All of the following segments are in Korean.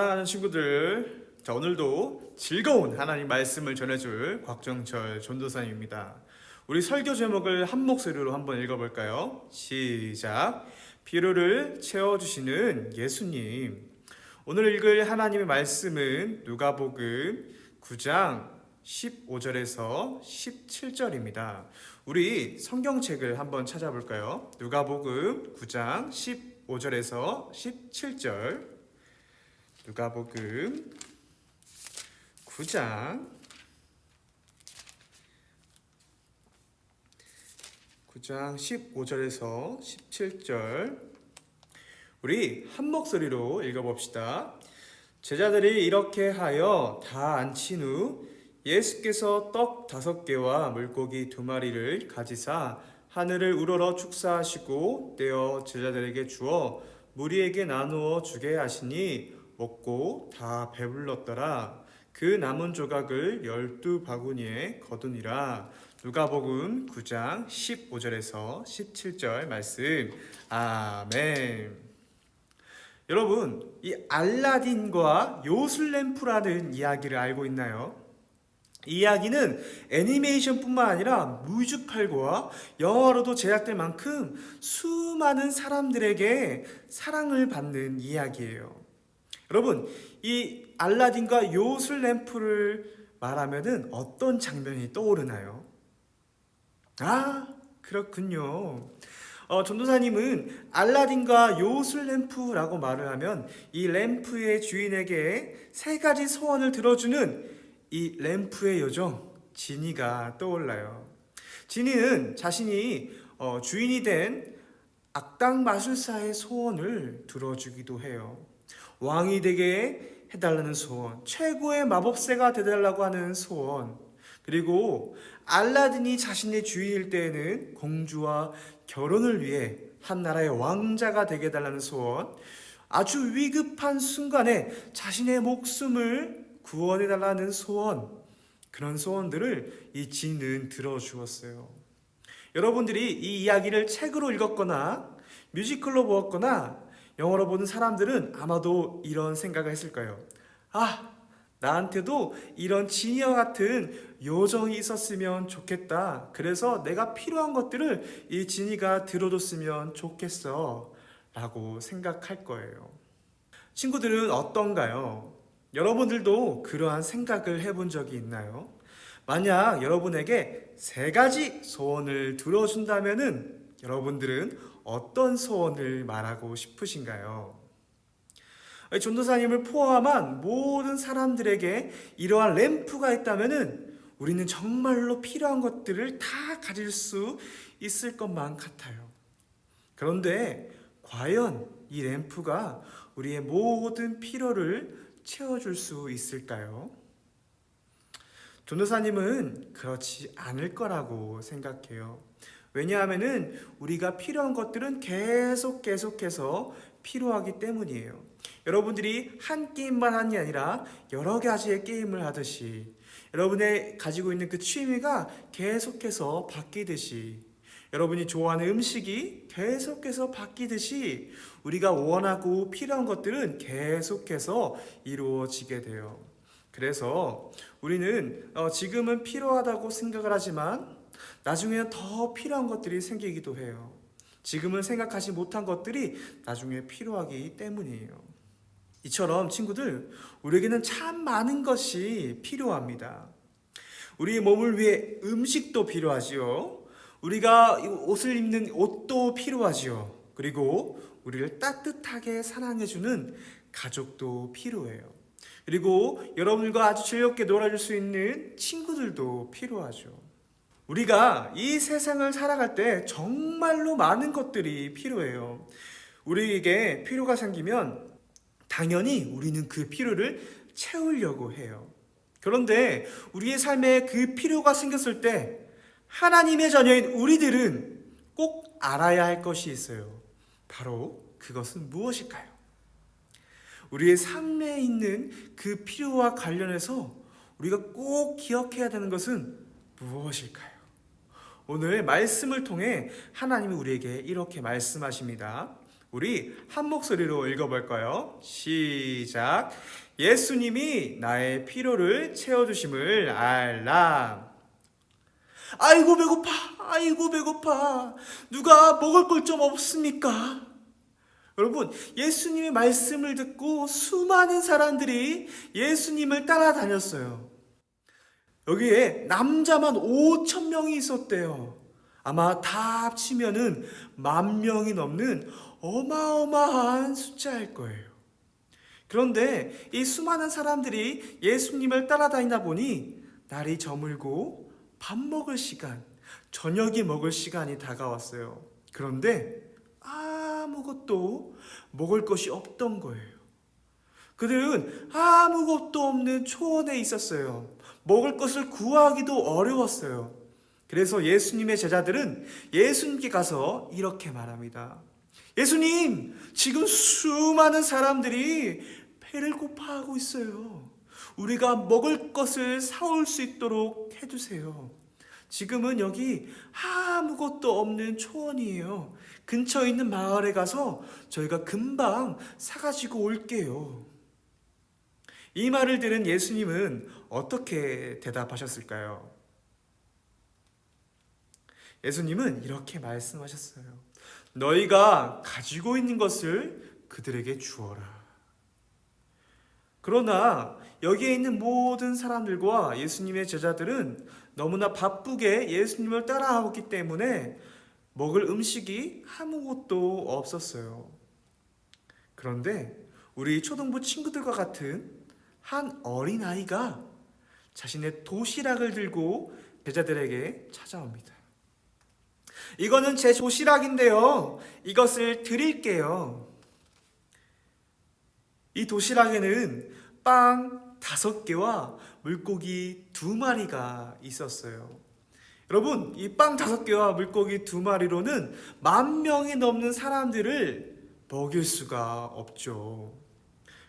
사랑하는 친구들, 오늘도 즐거운 하나님 말씀을 전해줄 곽정철 전도사님입니다. 우리 설교 제목을 한 목소리로 한번 읽어볼까요? 시작. 필요를 채워주시는 예수님. 오늘 읽을 하나님의 말씀은 누가복음 9장 15절에서 17절입니다. 우리 성경책을 한번 찾아볼까요? 누가복음 9장 15절에서 17절. 누가복음 9장 15절에서 17절 우리 한 목소리로 읽어봅시다. 제자들이 이렇게 하여 다 앉힌 후 예수께서 떡 5개와 물고기 2마리를 가지사 하늘을 우러러 축사하시고 떼어 제자들에게 주어 무리에게 나누어 주게 하시니 먹고 다 배불렀더라. 그 남은 조각을 12바구니에 거두니라. 누가복음 9장 15절에서 17절 말씀. 아멘. 여러분, 이 알라딘과 요술램프라는 이야기를 알고 있나요? 이 이야기는 애니메이션뿐만 아니라 뮤지컬과 영화로도 제작될 만큼 수많은 사람들에게 사랑을 받는 이야기예요. 여러분, 이 알라딘과 요술램프를 말하면은 어떤 장면이 떠오르나요? 그렇군요. 전도사님은 알라딘과 요술램프라고 말을 하면 이 램프의 주인에게 3가지 소원을 들어주는 이 램프의 요정 지니가 떠올라요. 지니는 자신이 주인이 된 악당 마술사의 소원을 들어주기도 해요. 왕이 되게 해달라는 소원, 최고의 마법새가 되달라고 하는 소원, 그리고 알라딘이 자신의 주인일 때에는 공주와 결혼을 위해 한 나라의 왕자가 되게 해달라는 소원, 아주 위급한 순간에 자신의 목숨을 구원해달라는 소원, 그런 소원들을 이 지는 들어주었어요. 여러분들이 이 이야기를 책으로 읽었거나 뮤지컬로 보았거나 영화로 보는 사람들은 아마도 이런 생각을 했을 거예요. 나한테도 이런 지니와 같은 요정이 있었으면 좋겠다. 그래서 내가 필요한 것들을 이 지니가 들어줬으면 좋겠어 라고 생각할 거예요. 친구들은 어떤가요? 여러분들도 그러한 생각을 해본 적이 있나요? 만약 여러분에게 3가지 소원을 들어준다면은 여러분들은 어떤 소원을 말하고 싶으신가요? 전도사님을 포함한 모든 사람들에게 이러한 램프가 있다면은 우리는 정말로 필요한 것들을 다 가질 수 있을 것만 같아요. 그런데 과연 이 램프가 우리의 모든 필요를 채워줄 수 있을까요? 전도사님은 그렇지 않을 거라고 생각해요. 왜냐하면은 우리가 필요한 것들은 계속해서 필요하기 때문이에요. 여러분들이 한 게임만 하는 게 아니라 여러 가지의 게임을 하듯이, 여러분의 가지고 있는 그 취미가 계속해서 바뀌듯이, 여러분이 좋아하는 음식이 계속해서 바뀌듯이 우리가 원하고 필요한 것들은 계속해서 이루어지게 돼요. 그래서 우리는 지금은 필요하다고 생각을 하지만 나중에는 더 필요한 것들이 생기기도 해요. 지금은 생각하지 못한 것들이 나중에 필요하기 때문이에요. 이처럼 친구들, 우리에게는 참 많은 것이 필요합니다. 우리의 몸을 위해 음식도 필요하지요. 우리가 옷을 입는 옷도 필요하지요. 그리고 우리를 따뜻하게 사랑해주는 가족도 필요해요. 그리고 여러분들과 아주 즐겁게 놀아줄 수 있는 친구들도 필요하죠. 우리가 이 세상을 살아갈 때 정말로 많은 것들이 필요해요. 우리에게 필요가 생기면 당연히 우리는 그 필요를 채우려고 해요. 그런데 우리의 삶에 그 필요가 생겼을 때 하나님의 자녀인 우리들은 꼭 알아야 할 것이 있어요. 바로 그것은 무엇일까요? 우리의 삶에 있는 그 필요와 관련해서 우리가 꼭 기억해야 되는 것은 무엇일까요? 오늘 말씀을 통해 하나님이 우리에게 이렇게 말씀하십니다. 우리 한 목소리로 읽어볼까요? 시작. 예수님이 나의 필요를 채워주심을 알라. 아이고 배고파, 아이고 배고파. 누가 먹을 걸 좀 없습니까? 여러분, 예수님의 말씀을 듣고 수많은 사람들이 예수님을 따라다녔어요. 여기에 남자만 5천 명이 있었대요. 아마 다 합치면은 10,000명이 넘는 어마어마한 숫자일 거예요. 그런데 이 수많은 사람들이 예수님을 따라다니다 보니 날이 저물고 밥 먹을 시간, 저녁이 먹을 시간이 다가왔어요. 그런데 아무것도 먹을 것이 없던 거예요. 그들은 아무것도 없는 초원에 있었어요. 먹을 것을 구하기도 어려웠어요. 그래서 예수님의 제자들은 예수님께 가서 이렇게 말합니다. 예수님, 지금 수많은 사람들이 배를 고파하고 있어요. 우리가 먹을 것을 사올 수 있도록 해주세요. 지금은 여기 아무것도 없는 초원이에요. 근처에 있는 마을에 가서 저희가 금방 사가지고 올게요. 이 말을 들은 예수님은 어떻게 대답하셨을까요? 예수님은 이렇게 말씀하셨어요. 너희가 가지고 있는 것을 그들에게 주어라. 그러나 여기에 있는 모든 사람들과 예수님의 제자들은 너무나 바쁘게 예수님을 따라하기 때문에 먹을 음식이 아무것도 없었어요. 그런데 우리 초등부 친구들과 같은 한 어린아이가 자신의 도시락을 들고 제자들에게 찾아옵니다. 이거는 제 도시락인데요. 이것을 드릴게요. 이 도시락에는 빵 5개와 물고기 2마리가 있었어요. 여러분, 이 빵 5개와 물고기 2마리로는 10,000명이 넘는 사람들을 먹일 수가 없죠.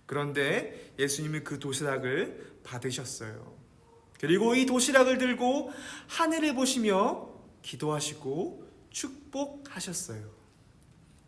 그런데 예수님은 그 도시락을 받으셨어요. 그리고 이 도시락을 들고 하늘을 보시며 기도하시고 축복하셨어요.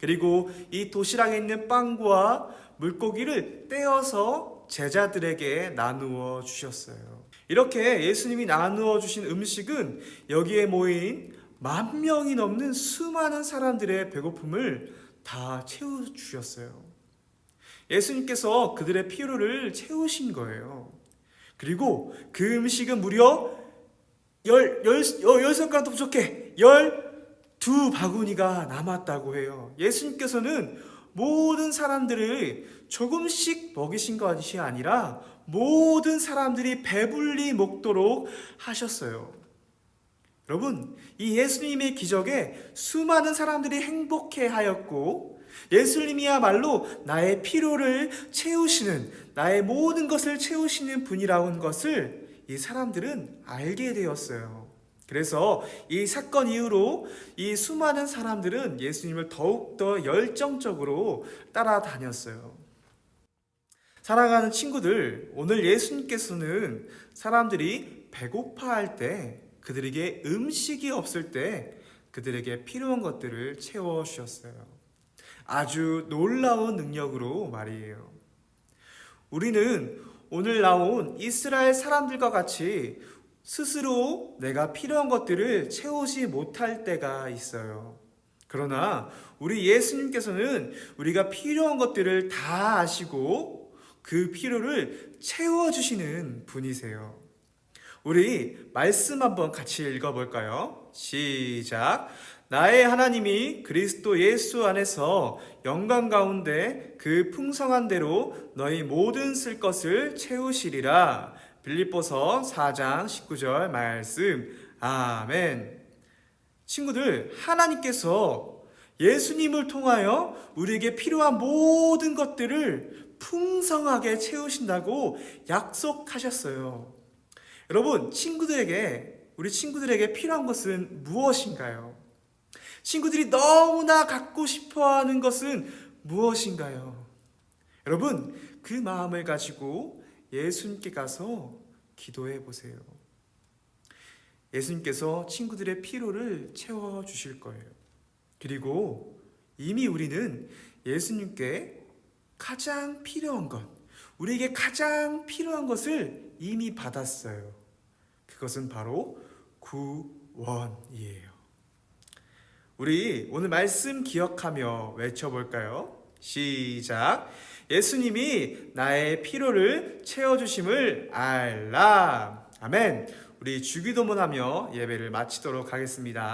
그리고 이 도시락에 있는 빵과 물고기를 떼어서 제자들에게 나누어 주셨어요. 이렇게 예수님이 나누어 주신 음식은 여기에 모인 10,000명이 넘는 수많은 사람들의 배고픔을 다 채워주셨어요. 예수님께서 그들의 필요를 채우신 거예요. 그리고 그 음식은 무려 10숟가락도 부족해 12바구니가 남았다고 해요. 예수님께서는 모든 사람들을 조금씩 먹이신 것이 아니라 모든 사람들이 배불리 먹도록 하셨어요. 여러분, 이 예수님의 기적에 수많은 사람들이 행복해 하였고, 예수님이야말로 나의 필요를 채우시는, 나의 모든 것을 채우시는 분이라는 것을 이 사람들은 알게 되었어요. 그래서 이 사건 이후로 이 수많은 사람들은 예수님을 더욱더 열정적으로 따라다녔어요. 사랑하는 친구들, 오늘 예수님께서는 사람들이 배고파할 때, 그들에게 음식이 없을 때 그들에게 필요한 것들을 채워주셨어요. 아주 놀라운 능력으로 말이에요. 우리는 오늘 나온 이스라엘 사람들과 같이 스스로 내가 필요한 것들을 채우지 못할 때가 있어요. 그러나 우리 예수님께서는 우리가 필요한 것들을 다 아시고 그 필요를 채워주시는 분이세요. 우리 말씀 한번 같이 읽어볼까요? 시작. 나의 하나님이 그리스도 예수 안에서 영광 가운데 그 풍성한 대로 너희 모든 쓸 것을 채우시리라. 빌립보서 4장 19절 말씀. 아멘. 친구들, 하나님께서 예수님을 통하여 우리에게 필요한 모든 것들을 풍성하게 채우신다고 약속하셨어요. 여러분, 우리 친구들에게 필요한 것은 무엇인가요? 친구들이 너무나 갖고 싶어 하는 것은 무엇인가요? 여러분, 그 마음을 가지고 예수님께 가서 기도해 보세요. 예수님께서 친구들의 필요를 채워주실 거예요. 그리고 이미 우리는 예수님께 가장 필요한 것, 우리에게 가장 필요한 것을 이미 받았어요. 그것은 바로 구원이에요. 우리 오늘 말씀 기억하며 외쳐볼까요? 시작. 예수님이 나의 필요를 채워주심을 알라. 아멘. 우리 주기도문하며 예배를 마치도록 하겠습니다.